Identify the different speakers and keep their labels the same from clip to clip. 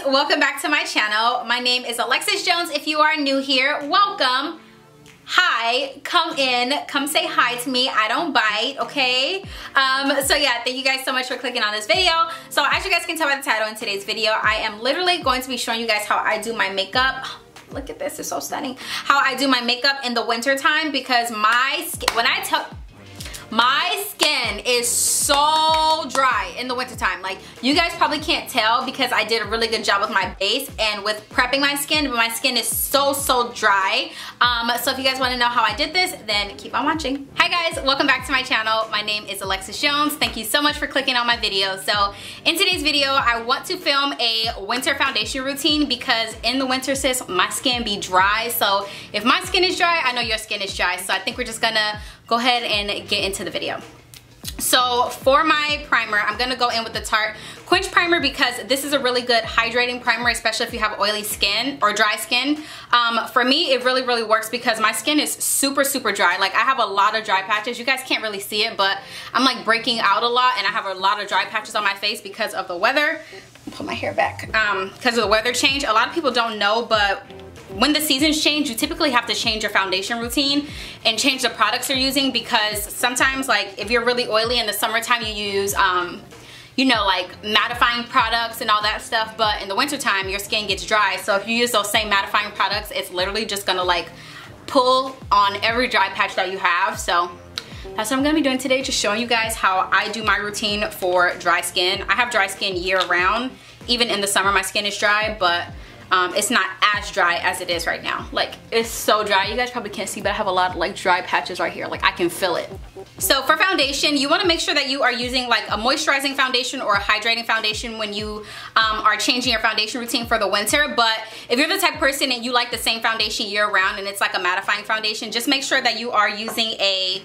Speaker 1: welcome back to my channel. My name is Alexis Jones. If you are new here, welcome. Hi, come in, come say hi to me. I don't bite, okay? So yeah, thank you guys so much for clicking on this video. So as you guys can tell by the title in today's video, I am literally going to be showing you guys how I do my makeup. Look at this, it's so stunning. How I do my makeup in the winter time, because my skin, my skin is so dry in the wintertime. Like, you guys probably can't tell because I did a really good job with my base and with prepping my skin, but my skin is so dry. So if you guys want to know how I did this, then keep on watching. Hi guys, welcome back to my channel. My name is Alexis Jones. Thank you so much for clicking on my video. So in today's video, I want to film a winter foundation routine because in the winter, sis, my skin be dry. So if my skin is dry, I know your skin is dry. So I think we're just gonna go ahead and get into the video. So for my primer, I'm gonna go in with the Tarte Quench Primer because this is a really good hydrating primer, especially if you have oily skin or dry skin. For me, it really works because my skin is super dry. Like, I have a lot of dry patches. You guys can't really see it, but I'm like breaking out a lot and I have a lot of dry patches on my face because of the weather. I'll put my hair back. Because of the weather change. A lot of people don't know, but when the seasons change, you typically have to change your foundation routine and change the products you're using, because sometimes, like, if you're really oily in the summertime, you use you know, like mattifying products and all that stuff, but in the wintertime your skin gets dry. So if you use those same mattifying products, it's literally just gonna like pull on every dry patch that you have. So that's what I'm gonna be doing today, just showing you guys how I do my routine for dry skin. I have dry skin year round. Even in the summer my skin is dry, but it's not as dry as it is right now. Like, it's so dry. You guys probably can't see, but I have a lot of like dry patches right here. Like, I can feel it. So for foundation, you want to make sure that you are using like a moisturizing foundation or a hydrating foundation when you are changing your foundation routine for the winter. But if you're the type of person and you like the same foundation year round and it's like a mattifying foundation, just make sure that you are using a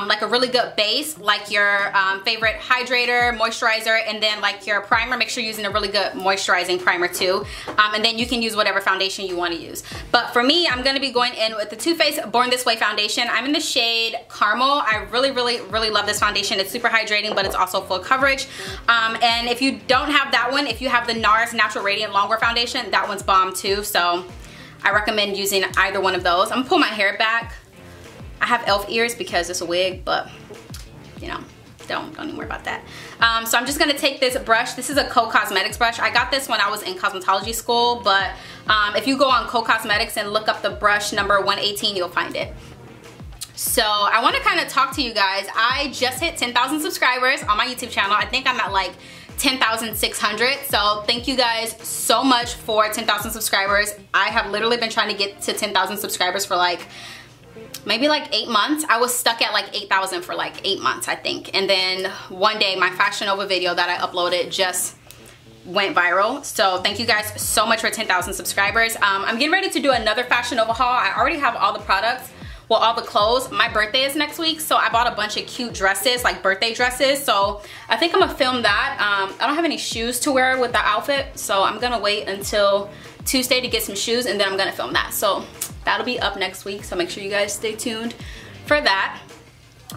Speaker 1: like a really good base, like your favorite hydrator, moisturizer, and then like your primer. Make sure you're using a really good moisturizing primer too, and then you can use whatever foundation you want to use. But for me, I'm going to be going in with the Too Faced Born This Way foundation. I'm in the shade Caramel. I really love this foundation. It's super hydrating, but it's also full coverage. And if you don't have that one, if you have the NARS Natural Radiant Longwear foundation, that one's bomb too. So I recommend using either one of those. I'm gonna pull my hair back. I have elf ears because it's a wig, but you know, don't even worry about that. So I'm just gonna take this brush. This is a Co Cosmetics brush. I got this when I was in cosmetology school, but if you go on Co Cosmetics and look up the brush number 118, you'll find it. So I want to kind of talk to you guys. I just hit 10,000 subscribers on my YouTube channel. I think I'm at like 10,600. So thank you guys so much for 10,000 subscribers. I have literally been trying to get to 10,000 subscribers for like maybe like 8 months. I was stuck at like 8,000 for like 8 months, I think. And then one day my Fashion Nova video that I uploaded just went viral. So thank you guys so much for 10,000 subscribers. I'm getting ready to do another Fashion Nova haul. I already have all the products, well, all the clothes. My birthday is next week, so I bought a bunch of cute dresses, like birthday dresses. So I think I'm gonna film that. I don't have any shoes to wear with the outfit, so I'm gonna wait until Tuesday to get some shoes, and then I'm gonna film that. So that'll be up next week, so make sure you guys stay tuned for that.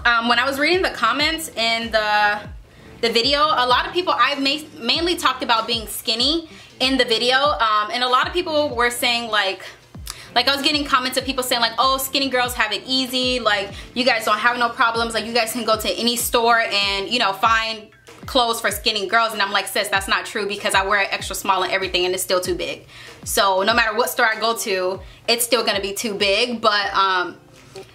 Speaker 1: When I was reading the comments in the video, a lot of people, I mainly talked about being skinny in the video, and a lot of people were saying like I was getting comments of people saying like, oh, skinny girls have it easy, like you guys don't have no problems, like you guys can go to any store and, you know, find clothes for skinny girls. And I'm like, sis, that's not true, because I wear it extra small and everything and it's still too big. So no matter what store I go to, it's still gonna be too big. But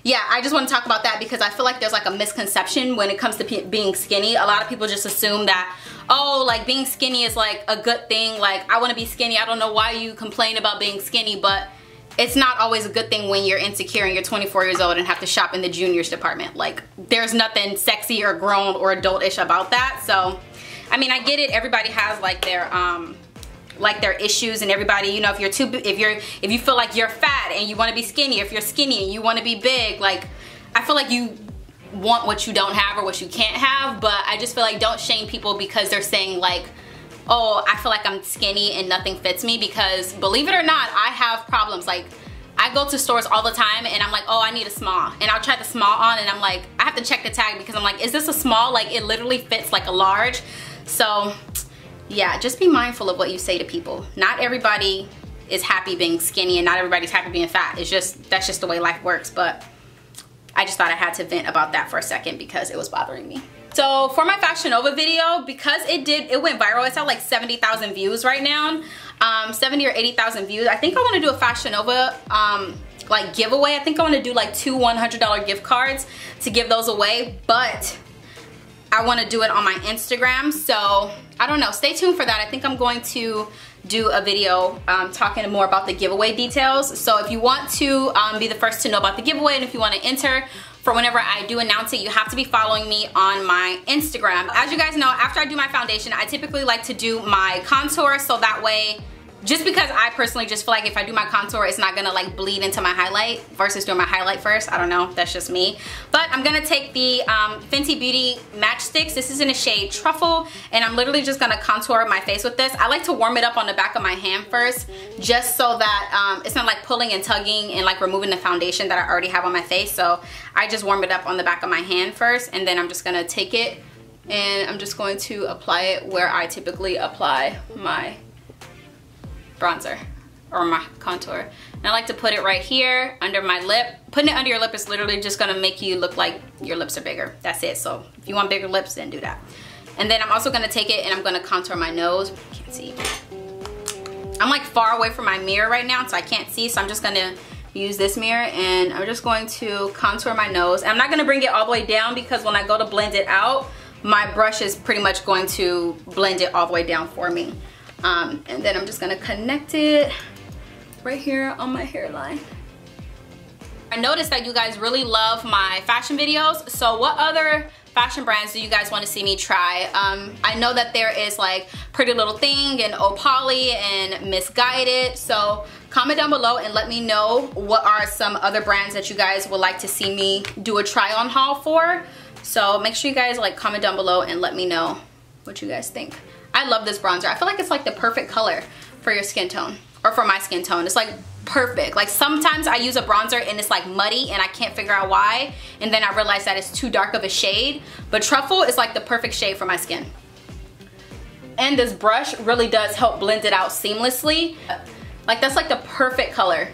Speaker 1: yeah, I just want to talk about that because I feel like there's like a misconception when it comes to being skinny. A lot of people just assume that, oh, like being skinny is like a good thing, like I want to be skinny, I don't know why you complain about being skinny. But it's not always a good thing when you're insecure and you're 24 years old and have to shop in the juniors department. Like, there's nothing sexy or grown or adult-ish about that. So, I mean, I get it. Everybody has like their issues, and everybody, you know, if you feel like you're fat and you want to be skinny, if you're skinny and you want to be big, like, I feel like you want what you don't have or what you can't have. But I just feel like don't shame people because they're saying like, oh, I feel like I'm skinny and nothing fits me, because believe it or not, I have problems. Like, I go to stores all the time and I'm like, oh, I need a small, and I'll try the small on and I'm like, I have to check the tag because I'm like, is this a small? Like, it literally fits like a large. So yeah, just be mindful of what you say to people. Not everybody is happy being skinny and not everybody's happy being fat. It's just, that's just the way life works. But I just thought I had to vent about that for a second because it was bothering me. So for my Fashion Nova video, because it went viral, it's at like 70,000 views right now, 70 or 80,000 views. I think I want to do a Fashion Nova like giveaway. I think I want to do like 2 $100 gift cards to give those away, but I want to do it on my Instagram. So I don't know, stay tuned for that. I think I'm going to do a video talking more about the giveaway details. So if you want to be the first to know about the giveaway, and if you want to enter for whenever I do announce it, you have to be following me on my Instagram. As you guys know, after I do my foundation, I typically like to do my contour, so that way, just because I personally just feel like if I do my contour, it's not gonna like bleed into my highlight versus doing my highlight first. I don't know, that's just me. But I'm gonna take the Fenty Beauty Matchsticks. This is in the shade Truffle, and I'm literally just gonna contour my face with this. I like to warm it up on the back of my hand first, just so that it's not like pulling and tugging and like removing the foundation that I already have on my face. So I just warm it up on the back of my hand first, and then I'm just gonna take it and I'm just going to apply it where I typically apply my bronzer or my contour. And I like to put it right here under my lip. Putting it under your lip is literally just gonna make you look like your lips are bigger. That's it. So if you want bigger lips, then do that. And then I'm also gonna take it and I'm gonna contour my nose. Can't see. I'm like far away from my mirror right now, so I can't see. So I'm just gonna use this mirror and I'm just going to contour my nose. And I'm not gonna bring it all the way down because when I go to blend it out, my brush is pretty much going to blend it all the way down for me. And then I'm just gonna connect it right here on my hairline. I noticed that you guys really love my fashion videos, so what other fashion brands do you guys want to see me try? I know that there is like Pretty Little Thing and Opali and Misguided, so comment down below and let me know what are some other brands that you guys would like to see me do a try on haul for. So make sure you guys like comment down below and let me know what you guys think. I love this bronzer. I feel like it's like the perfect color for your skin tone, or for my skin tone. It's like perfect. Like sometimes I use a bronzer and it's like muddy and I can't figure out why, and then I realize that it's too dark of a shade, but Truffle is like the perfect shade for my skin. And this brush really does help blend it out seamlessly. Like that's like the perfect color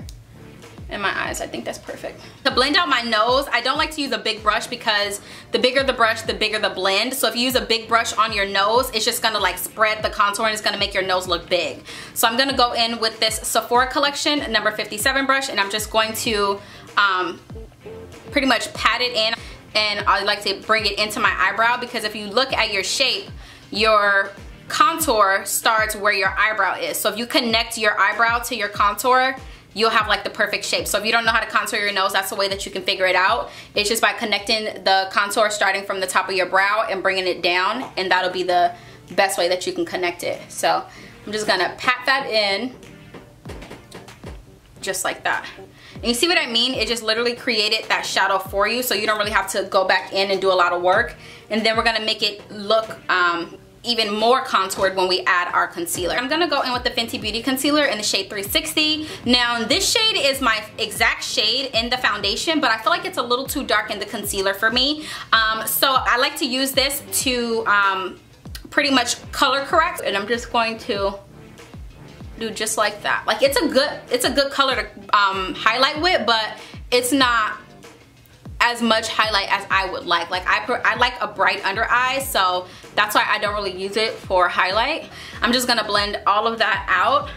Speaker 1: in my eyes. I think that's perfect. To blend out my nose, I don't like to use a big brush because the bigger the brush, the bigger the blend. So if you use a big brush on your nose, it's just gonna like spread the contour and it's gonna make your nose look big. So I'm gonna go in with this Sephora Collection number 57 brush, and I'm just going to pretty much pat it in, and I like to bring it into my eyebrow, because if you look at your shape, your contour starts where your eyebrow is. So if you connect your eyebrow to your contour, you'll have like the perfect shape. So if you don't know how to contour your nose, that's the way that you can figure it out. It's just by connecting the contour starting from the top of your brow and bringing it down, and that'll be the best way that you can connect it. So I'm just gonna pat that in just like that. And you see what I mean? It just literally created that shadow for you, so you don't really have to go back in and do a lot of work. And then we're gonna make it look even more contoured when we add our concealer. I'm gonna go in with the Fenty Beauty Concealer in the shade 360. Now this shade is my exact shade in the foundation, but I feel like it's a little too dark in the concealer for me. So I like to use this to pretty much color correct, and I'm just going to do just like that. Like it's a good color to highlight with, but it's not as much highlight as I would like. Like I like a bright under eye, so that's why I don't really use it for highlight. I'm just gonna blend all of that out.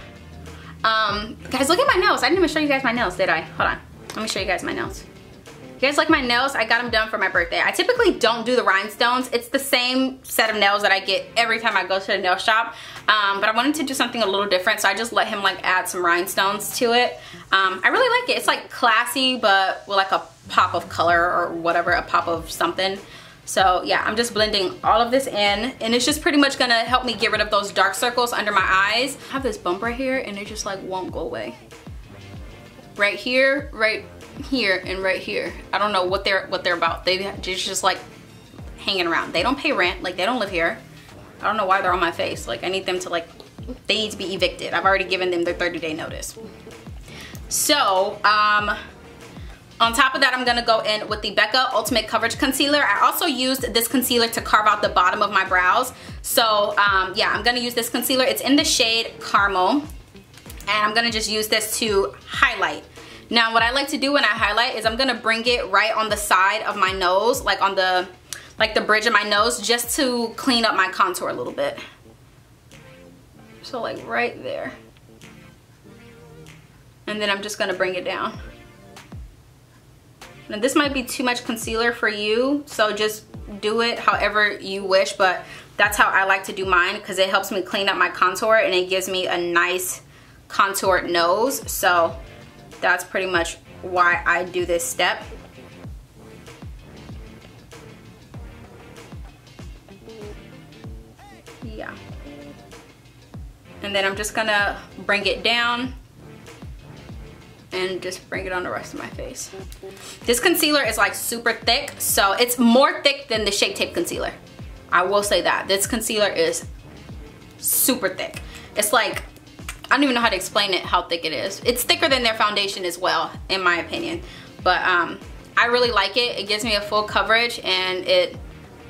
Speaker 1: Guys, look at my nails. I didn't even show you guys my nails, did I? Hold on, let me show you guys my nails. You guys like my nails? I got them done for my birthday. I typically don't do the rhinestones. It's the same set of nails that I get every time I go to the nail shop. But I wanted to do something a little different, so I just let him like add some rhinestones to it. I really like it. It's like classy, but with like a pop of color or whatever, a pop of something. So yeah, I'm just blending all of this in, and it's just pretty much gonna help me get rid of those dark circles under my eyes. I have this bump right here and it just like won't go away. Right here, right here, and right here. I don't know what they're about. They're just like hanging around. They don't pay rent, like they don't live here. I don't know why they're on my face. Like I need them to like, they need to be evicted. I've already given them their 30-day notice. So on On top of that, I'm gonna go in with the Becca Ultimate Coverage Concealer. I also used this concealer to carve out the bottom of my brows. So yeah, I'm gonna use this concealer. It's in the shade Caramel. And I'm gonna just use this to highlight. Now, what I like to do when I highlight is I'm gonna bring it right on the side of my nose, like on the bridge of my nose, just to clean up my contour a little bit. So like right there. And then I'm just gonna bring it down. Now this might be too much concealer for you, so just do it however you wish, but that's how I like to do mine because it helps me clean up my contour and it gives me a nice contoured nose. So that's pretty much why I do this step. Yeah. And then I'm just gonna bring it down and just bring it on the rest of my face. This concealer is like super thick, so it's more thick than the Shape Tape concealer. I will say that. This concealer is super thick. It's like, I don't even know how to explain it, how thick it is. It's thicker than their foundation as well, in my opinion. But I really like it. It gives me a full coverage and it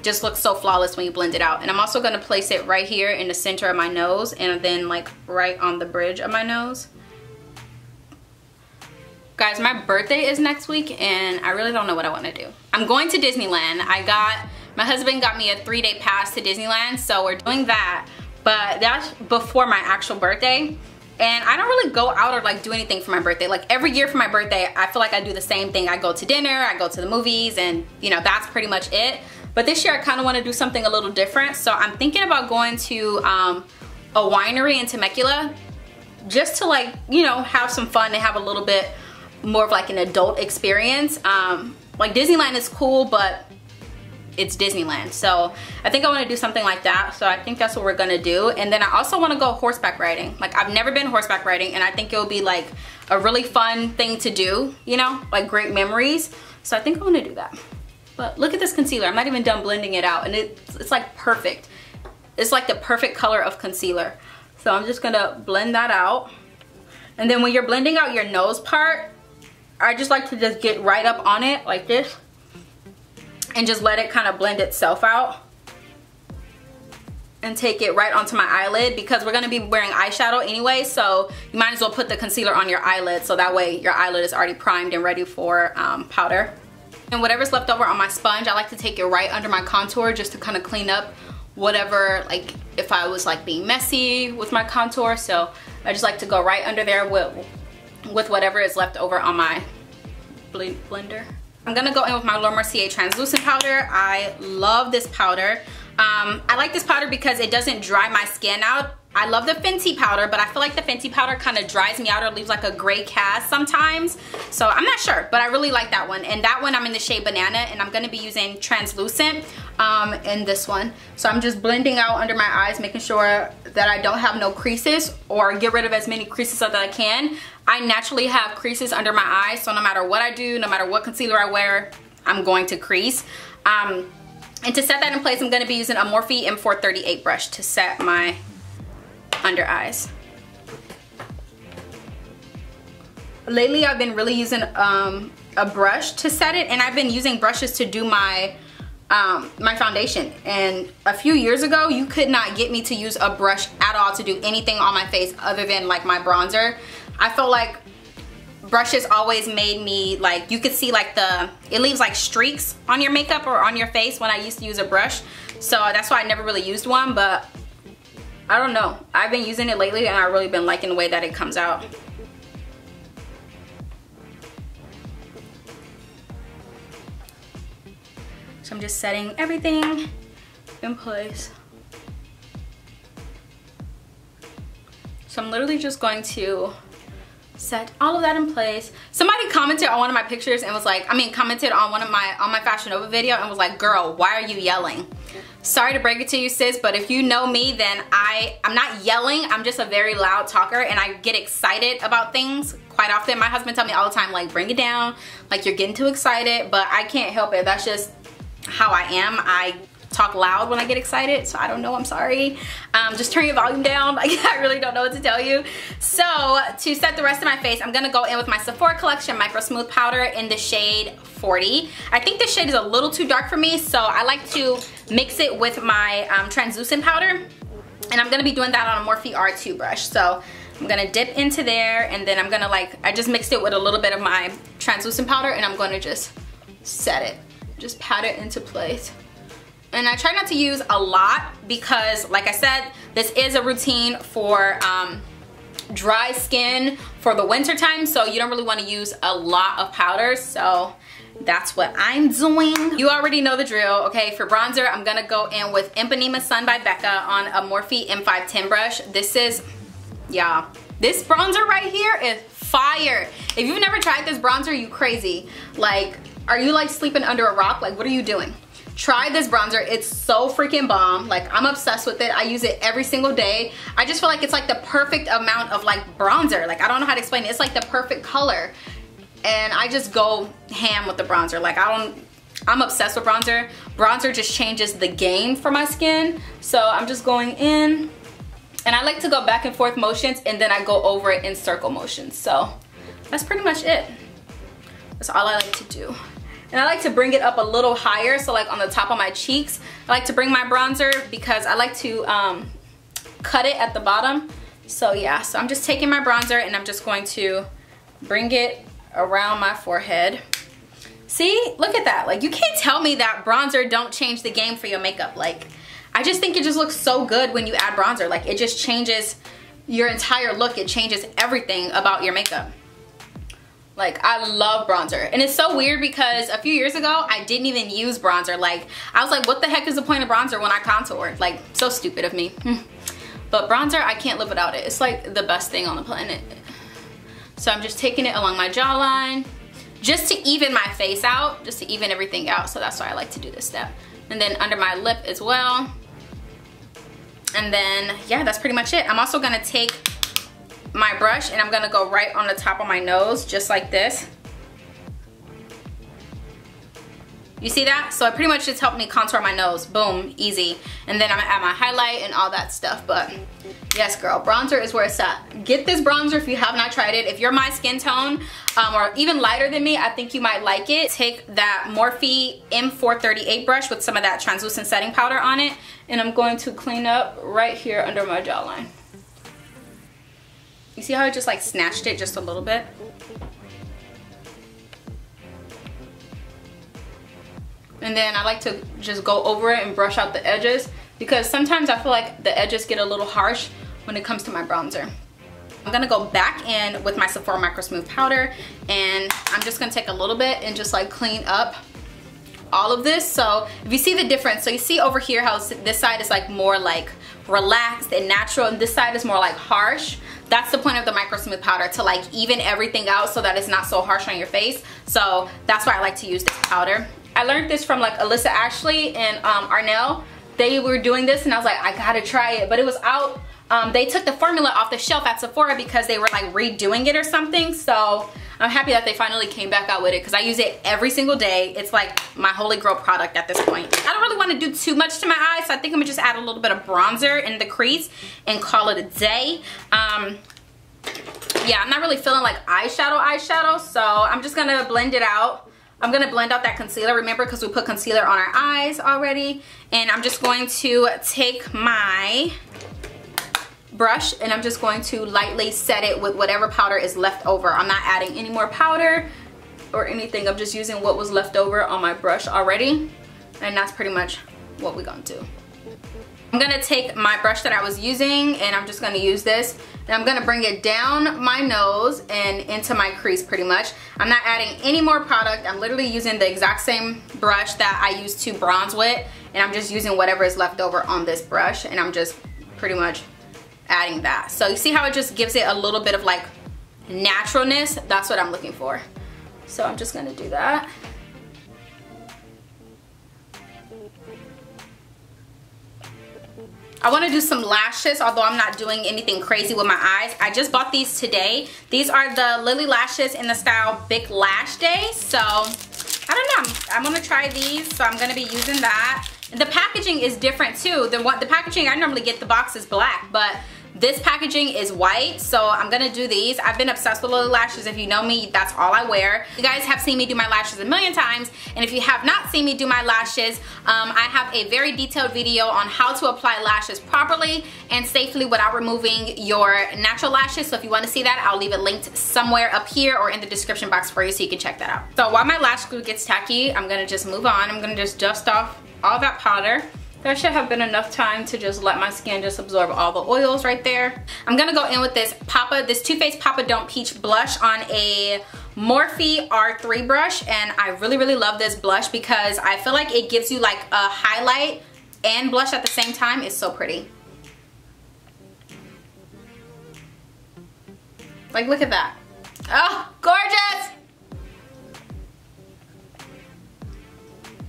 Speaker 1: just looks so flawless when you blend it out. And I'm also gonna place it right here in the center of my nose and then like right on the bridge of my nose. Guys, my birthday is next week and I really don't know what I wanna do. I'm going to Disneyland. My husband got me a 3-day pass to Disneyland, so we're doing that. But that's before my actual birthday. And I don't really go out or like do anything for my birthday. Like every year for my birthday, I feel like I do the same thing. I go to dinner, I go to the movies, and you know, that's pretty much it. But this year I kind of want to do something a little different. So I'm thinking about going to a winery in Temecula just to like, you know, have some fun and have a little bit more of like an adult experience. Like Disneyland is cool, but it's Disneyland. So I think I want to do something like that. So I think that's what we're gonna do. And then I also want to go horseback riding. Like I've never been horseback riding and I think it'll be like a really fun thing to do, you know, like great memories. So I think I want to do that. But look at this concealer. I'm not even done blending it out and it's like perfect. It's like the perfect color of concealer. So I'm just gonna blend that out. And then when you're blending out your nose part, I just like to just get right up on it like this and just let it kind of blend itself out and take it right onto my eyelid because we're gonna be wearing eyeshadow anyway, so you might as well put the concealer on your eyelid so that way your eyelid is already primed and ready for powder. And whatever's left over on my sponge, I like to take it right under my contour just to kind of clean up whatever, like if I was like being messy with my contour. So I just like to go right under there with whatever is left over on my blender. I'm gonna go in with my Laura Mercier translucent powder. I love this powder. I like this powder because it doesn't dry my skin out. I love the Fenty powder, but I feel like the Fenty powder kind of dries me out or leaves like a gray cast sometimes. So I'm not sure, but I really like that one. And that one I'm in the shade Banana, and I'm gonna be using translucent in this one. So I'm just blending out under my eyes, making sure that I don't have no creases or get rid of as many creases as I can. I naturally have creases under my eyes, so no matter what I do, no matter what concealer I wear, I'm going to crease. And to set that in place, I'm gonna be using a Morphe M438 brush to set my under eyes. Lately I've been really using a brush to set it, and I've been using brushes to do my my foundation. And a few years ago you could not get me to use a brush at all to do anything on my face other than like my bronzer. I felt like brushes always made me like, you could see like it leaves like streaks on your makeup or on your face when I used to use a brush. So that's why I never really used one, but I don't know. I've been using it lately and I've really been liking the way that it comes out. So I'm just setting everything in place. So I'm literally just going to set all of that in place. Somebody commented on one of my pictures and was like, commented on my Fashion Nova video and was like, girl, why are you yelling? Sorry to break it to you, sis, but if you know me, then I'm not yelling. I'm just a very loud talker and I get excited about things quite often. My husband tells me all the time, like, bring it down, like you're getting too excited, but I can't help it. That's just how I am. talk loud when I get excited, so I don't know, I'm sorry. Just turn your volume down. Like, I really don't know what to tell you. So to set the rest of my face, I'm gonna go in with my Sephora Collection Micro Smooth Powder in the shade 40. I think this shade is a little too dark for me, so I like to mix it with my translucent powder. And I'm gonna be doing that on a Morphe R2 brush. So I'm gonna dip into there, and then I'm gonna I just mixed it with a little bit of my translucent powder, and I'm gonna just set it. Just pat it into place. And I try not to use a lot because, like I said, this is a routine for dry skin for the winter time, so you don't really want to use a lot of powder. So that's what I'm doing. You already know the drill, okay? For bronzer, I'm gonna go in with Ipanema Sun by Becca on a Morphe M510 brush. This is, yeah, this bronzer right here is fire. If you've never tried this bronzer, you crazy. Like, are you like sleeping under a rock? Like, what are you doing? Try this bronzer. It's so freaking bomb. Like, I'm obsessed with it. I use it every single day. I just feel like it's like the perfect amount of like bronzer. Like, I don't know how to explain it. It's like the perfect color. And I just go ham with the bronzer. Like, I'm obsessed with bronzer. Bronzer just changes the game for my skin. So I'm just going in. And I like to go back and forth motions, and then I go over it in circle motions. So that's pretty much it. That's all I like to do. And I like to bring it up a little higher, so like on the top of my cheeks. I like to bring my bronzer because I like to cut it at the bottom. So yeah, so I'm just taking my bronzer and I'm just going to bring it around my forehead. See, look at that. Like, you can't tell me that bronzer don't change the game for your makeup. Like, I just think it just looks so good when you add bronzer. Like, it just changes your entire look. It changes everything about your makeup. Like, I love bronzer. And it's so weird because a few years ago, I didn't even use bronzer. Like, I was like, what the heck is the point of bronzer when I contour? Like, so stupid of me. But bronzer, I can't live without it. It's like the best thing on the planet. So I'm just taking it along my jawline just to even my face out, just to even everything out. So that's why I like to do this step. And then under my lip as well. And then, yeah, that's pretty much it. I'm also gonna take my brush and I'm gonna go right on the top of my nose, just like this. You see that? So it pretty much just helped me contour my nose. Boom, easy. And then I'm gonna add my highlight and all that stuff. But yes, girl, bronzer is where it's at. Get this bronzer if you have not tried it. If you're my skin tone or even lighter than me, I think you might like it. Take that Morphe M438 brush with some of that translucent setting powder on it, and I'm going to clean up right here under my jawline. You see how I just like snatched it just a little bit? And then I like to just go over it and brush out the edges because sometimes I feel like the edges get a little harsh when it comes to my bronzer. I'm gonna go back in with my Sephora Micro Smooth Powder, and I'm just gonna take a little bit and just like clean up all of this. So if you see the difference, so you see over here how this side is like more like relaxed and natural, and this side is more like harsh. That's the point of the Micro Smooth Powder, to like even everything out so that it's not so harsh on your face. So that's why I like to use this powder. I learned this from like Alyssa Ashley and Arnell. They were doing this and I was like, I gotta try it. But it was out, they took the formula off the shelf at Sephora because they were like redoing it or something. So I'm happy that they finally came back out with it because I use it every single day. It's like my holy grail product at this point. I don't really want to do too much to my eyes, so I think I'm gonna just add a little bit of bronzer in the crease and call it a day. Yeah, I'm not really feeling like eyeshadow, so I'm just gonna blend it out. I'm gonna blend out that concealer, remember, because we put concealer on our eyes already. And I'm just going to take my brush and I'm just going to lightly set it with whatever powder is left over. I'm not adding any more powder or anything. I'm just using what was left over on my brush already. And that's pretty much what we're gonna do. I'm gonna take my brush that I was using and I'm just gonna use this. And I'm gonna bring it down my nose and into my crease pretty much. I'm not adding any more product. I'm literally using the exact same brush that I used to bronze with. And I'm just using whatever is left over on this brush. And I'm just pretty much adding that. So you see how it just gives it a little bit of like naturalness? That's what I'm looking for. So I'm just gonna do that. I want to do some lashes, although I'm not doing anything crazy with my eyes. I just bought these today. These are the Lily Lashes in the style Big Lash Day. So I don't know, I'm gonna try these, so I'm gonna be using that. The packaging is different too. The packaging I normally get, the box is black, but this packaging is white, so I'm gonna do these. I've been obsessed with little lashes. If you know me, that's all I wear. You guys have seen me do my lashes a million times, and if you have not seen me do my lashes, I have a very detailed video on how to apply lashes properly and safely without removing your natural lashes. So if you wanna see that, I'll leave it linked somewhere up here or in the description box for you so you can check that out. So while my lash glue gets tacky, I'm gonna just move on. I'm gonna just dust off all that powder. That should have been enough time to just let my skin just absorb all the oils right there. I'm gonna go in with this Too Faced Papa Don't Peach blush on a Morphe R3 brush, and I really, really love this blush because I feel like it gives you like a highlight and blush at the same time. It's so pretty. Like, look at that. Oh, gorgeous!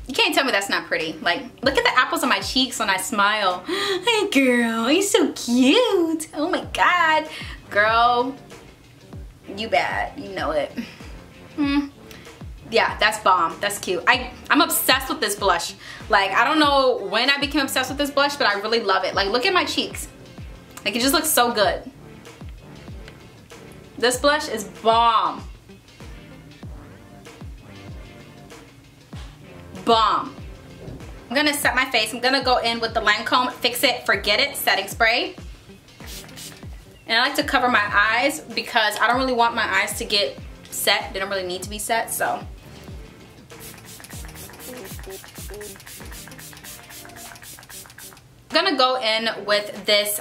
Speaker 1: You can't tell me that's not pretty. Like, look at the apples on my cheeks when I smile. Hey girl, you're so cute. Oh my God. Girl, you bad, you know it. Yeah, that's bomb, that's cute. I'm obsessed with this blush. Like, I don't know when I became obsessed with this blush, but I really love it. Like, look at my cheeks. Like, it just looks so good. This blush is bomb. Bomb. I'm gonna set my face. I'm gonna go in with the Lancome Fix It, Forget It setting spray. And I like to cover my eyes because I don't really want my eyes to get set. They don't really need to be set, so. I'm gonna go in with this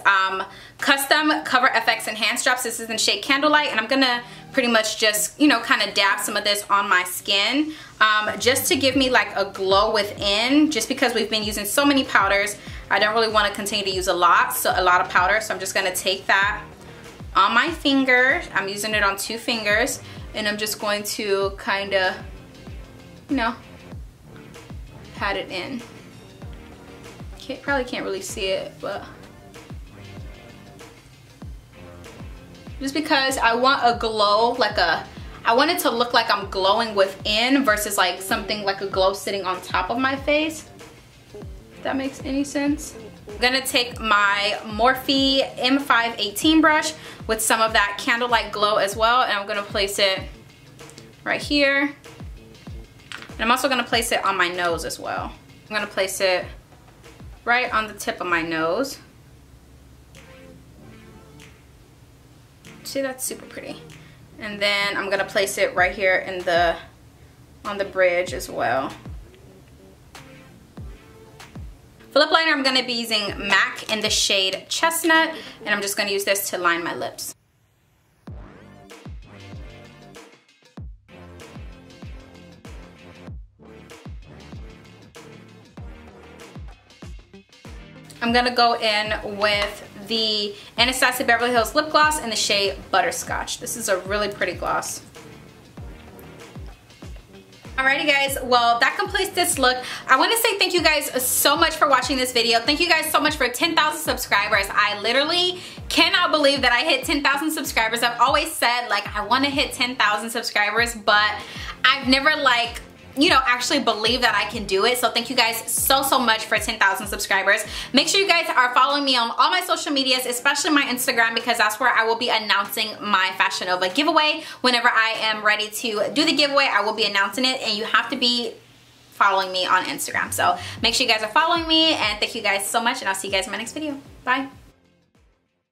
Speaker 1: Custom Cover FX Enhanced Drops. This is in shade Candlelight, and I'm gonna pretty much just, you know, kind of dab some of this on my skin just to give me like a glow within, just because we've been using so many powders. I don't really want to continue to use a lot of powder, so I'm just gonna take that on my finger. I'm using it on 2 fingers, and I'm just going to kind of, you know, pat it in. Probably can't really see it, but just because I want a glow, like I want it to look like I'm glowing within versus like something like a glow sitting on top of my face. If that makes any sense. I'm gonna take my Morphe M518 brush with some of that Candlelight Glow as well, and I'm gonna place it right here. And I'm also gonna place it on my nose as well. I'm gonna place it right on the tip of my nose. See, that's super pretty. And then I'm gonna place it right here in on the bridge as well. For lip liner, I'm gonna be using MAC in the shade Chestnut, and I'm just gonna use this to line my lips. I'm gonna go in with the Anastasia Beverly Hills Lip Gloss in the shade Butterscotch. This is a really pretty gloss. Alrighty guys, well that completes this look. I want to say thank you guys so much for watching this video. Thank you guys so much for 10,000 subscribers. I literally cannot believe that I hit 10,000 subscribers. I've always said like I want to hit 10,000 subscribers, but I've never like, you know, actually believe that I can do it. So thank you guys so much for 10,000 subscribers. Make sure you guys are following me on all my social medias, especially my Instagram, because that's where I will be announcing my Fashion Nova giveaway. Whenever I am ready to do the giveaway, I will be announcing it, and you have to be following me on Instagram. So make sure you guys are following me, and thank you guys so much, and I'll see you guys in my next video. Bye.